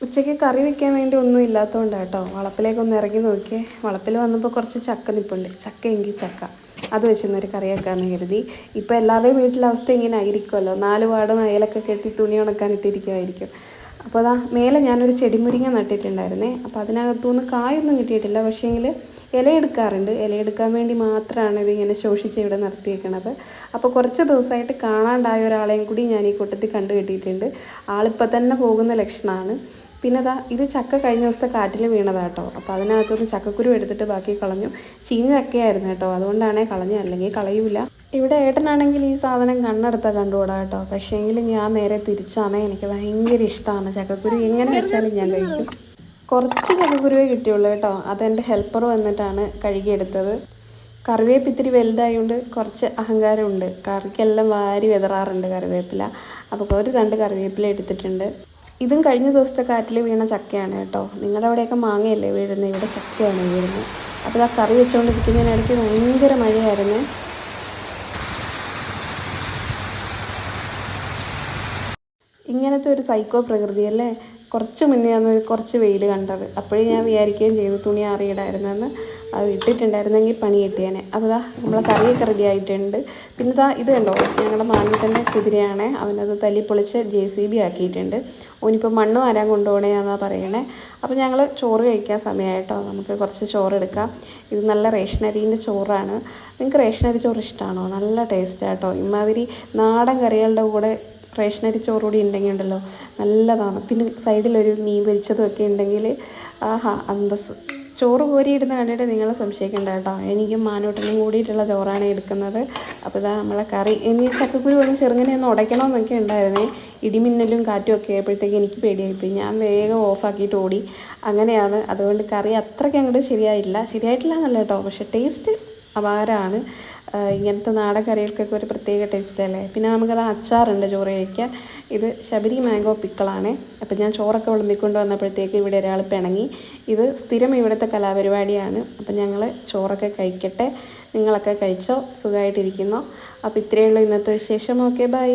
ഉച്ചയ്ക്ക് കറി വെക്കാൻ വേണ്ടി ഒന്നും ഇല്ലാത്തതുകൊണ്ടാണ് കേട്ടോ വളപ്പിലേക്കൊന്ന് ഇറങ്ങി നോക്കിയേ. വളപ്പിൽ വന്നപ്പോൾ കുറച്ച് ചക്ക നിൽപ്പുണ്ട്. ചക്ക എങ്കിൽ ചക്ക അത് വെച്ചൊന്നൊരു കറിയാക്കാമെന്ന് കരുതി. ഇപ്പോൾ എല്ലാവരുടെയും വീട്ടിലെ അവസ്ഥ ഇങ്ങനെ ആയിരിക്കുമല്ലോ, 4 പാടും അയലൊക്കെ കെട്ടി തുണി ഉണക്കാൻ ഇട്ടിരിക്കുമായിരിക്കും. അപ്പോൾ അതാ മേലെ ഞാനൊരു ചെടിമുരിങ്ങ നട്ടിട്ടുണ്ടായിരുന്നേ. അപ്പോൾ അതിനകത്തുനിന്ന് കായൊന്നും കിട്ടിയിട്ടില്ല, പക്ഷേങ്കിൽ ഇലയെടുക്കാറുണ്ട്. ഇലയെടുക്കാൻ വേണ്ടി മാത്രമാണ് ഇതിങ്ങനെ ശോഷിച്ച് ഇവിടെ നിർത്തിയേക്കണത്. അപ്പോൾ കുറച്ച് ദിവസമായിട്ട് കാണാണ്ടായ ഒരാളെയും കൂടി ഞാൻ ഈ കൂട്ടത്തിൽ കണ്ടു കിട്ടിയിട്ടുണ്ട്. ആളിപ്പോൾ തന്നെ പോകുന്ന ലക്ഷണമാണ്. പിന്നെ ഇത് ചക്ക കഴിഞ്ഞ ദിവസത്തെ കാറ്റിൽ വീണതാട്ടോ. അപ്പോൾ അതിനകത്തുനിന്ന് ചക്കക്കുരു എടുത്തിട്ട് ബാക്കി കളഞ്ഞു. ചീഞ്ഞ ചക്കയായിരുന്നു കേട്ടോ, അതുകൊണ്ടാണേ കളഞ്ഞു, അല്ലെങ്കിൽ കളയൂല. ഇവിടെ ഏട്ടനാണെങ്കിൽ ഈ സാധനം കണ്ണെടുത്താൽ കണ്ടുകൂടാ കേട്ടോ. പക്ഷേങ്കിൽ ഞാൻ നേരെ തിരിച്ചാണേ. എനിക്ക് ഭയങ്കര ഇഷ്ടമാണ് ചക്കക്കുരു, എങ്ങനെ വെച്ചാലും ഞാൻ കഴിക്കും. കുറച്ച് ചക്കക്കുരുവേ കിട്ടിയുള്ളൂ കേട്ടോ. അതെൻ്റെ ഹെൽപ്പർ വന്നിട്ടാണ് കഴുകിയെടുത്തത്. കറിവേപ്പ് ഇത്തിരി വലുതായതുകൊണ്ട് കുറച്ച് അഹങ്കാരമുണ്ട്. കറിക്കെല്ലാം വാരി വിതറാറുണ്ട് കറിവേപ്പില. അപ്പോൾ ഒരു തണ്ട് കറിവേപ്പില എടുത്തിട്ടുണ്ട്. ഇതും കഴിഞ്ഞ ദിവസത്തെ കാറ്റിൽ വീണ ചക്കയാണ് കേട്ടോ. നിങ്ങളുടെ അവിടെയൊക്കെ മാങ്ങയല്ലേ വീഴുന്നത്, ഇവിടെ ചക്കയാണ് വീഴുന്നത്. അപ്പോൾ ആ കറി വെച്ചുകൊണ്ടിരിക്കുന്നതിനിടയ്ക്ക് ഭയങ്കര മഴയായിരുന്നു. ഇങ്ങനത്തെ ഒരു സൈക്കോ പ്രകൃതിയല്ലേ. കുറച്ച് മുന്നേ കുറച്ച് വെയിൽ കണ്ടത്. അപ്പോഴേ ഞാൻ വിചാരിക്കുകയും ചെയ്തു തുണി ആറിയിടായിരുന്നെന്ന്. അത് ഇട്ടിട്ടുണ്ടായിരുന്നെങ്കിൽ പണി കിട്ടിയേനെ. അപ്പോൾ നമ്മളെ കറിയൊക്കെ റെഡി ആയിട്ടുണ്ട്. പിന്നെ ഇത് കണ്ടോ, ഞങ്ങളുടെ മാനൂട്ടൻ്റെ കുതിരയാണ്. അവനത് തല്ലിപ്പൊളിച്ച് JCB ആക്കിയിട്ടുണ്ട്. ഓനിപ്പോൾ മണ്ണ് വാരാൻ കൊണ്ടുപോകണേന്നാണ് പറയണേ. അപ്പോൾ ഞങ്ങൾ ചോറ് കഴിക്കാൻ സമയമായിട്ടോ. നമുക്ക് കുറച്ച് ചോറ് എടുക്കാം. ഇത് നല്ല റേഷനരീൻ്റെ ചോറാണ്. നിങ്ങൾക്ക് റേഷനരി ചോറ് ഇഷ്ടമാണോ? നല്ല ടേസ്റ്റാണ് കേട്ടോ. ഇമാതിരി നാടൻ കറികളുടെ കൂടെ റേഷനരി ചോറ് കൂടി ഉണ്ടെങ്കിൽ ഉണ്ടല്ലോ നല്ലതാണ്. പിന്നെ സൈഡിലൊരു മീൻ പൊരിച്ചതൊക്കെ ഉണ്ടെങ്കിൽ ആഹാ അന്തസ്. ചോറ് കോരിയിടുന്ന കണ്ടിട്ട് നിങ്ങൾ സംശയിക്കേണ്ട കേട്ടോ. എനിക്കും മാനോട്ടനും കൂടിയിട്ടുള്ള ചോറാണ് എടുക്കുന്നത്. അപ്പോൾ നമ്മളെ കറി ഇനി ചക്കക്കുരു ഒന്ന് ചെറുങ്ങനെ ഒന്ന് ഉടയ്ക്കണമെന്നൊക്കെ ഉണ്ടായിരുന്നേ. ഇടിമിന്നലും കാറ്റും ഒക്കെ ആയപ്പോഴത്തേക്ക് എനിക്ക് പേടിയായിപ്പോയി. ഞാൻ വേഗം ഓഫാക്കിയിട്ട് ഓടി. അങ്ങനെയാണ്. അതുകൊണ്ട് കറി അത്രയ്ക്ക് അങ്ങോട്ട് ശരിയായിട്ടില്ല എന്നല്ല കേട്ടോ, പക്ഷേ ടേസ്റ്റ് അപാരമാണ്. ഇങ്ങനത്തെ നാടൻ കറികൾക്കൊക്കെ ഒരു പ്രത്യേക ടേസ്റ്റ് അല്ലേ. പിന്നെ നമുക്കത് അച്ചാറുണ്ട് ചോറ് കഴിക്കാൻ. ഇത് ശബരി മാംഗോ പിക്കിളാണ്. അപ്പം ഞാൻ ചോറൊക്കെ വിളമ്പിക്കൊണ്ട് വന്നപ്പോഴത്തേക്ക് ഇവിടെ ഒരാൾ പിണങ്ങി. ഇത് സ്ഥിരം ഇവിടുത്തെ കലാപരിപാടിയാണ്. അപ്പം ഞങ്ങൾ ചോറൊക്കെ കഴിക്കട്ടെ. നിങ്ങളൊക്കെ കഴിച്ചോ? സുഖമായിട്ടിരിക്കുന്നോ? അപ്പോൾ ഇത്രയേ ഉള്ളൂ ഇന്നത്തെ വിശേഷം. Okay, by.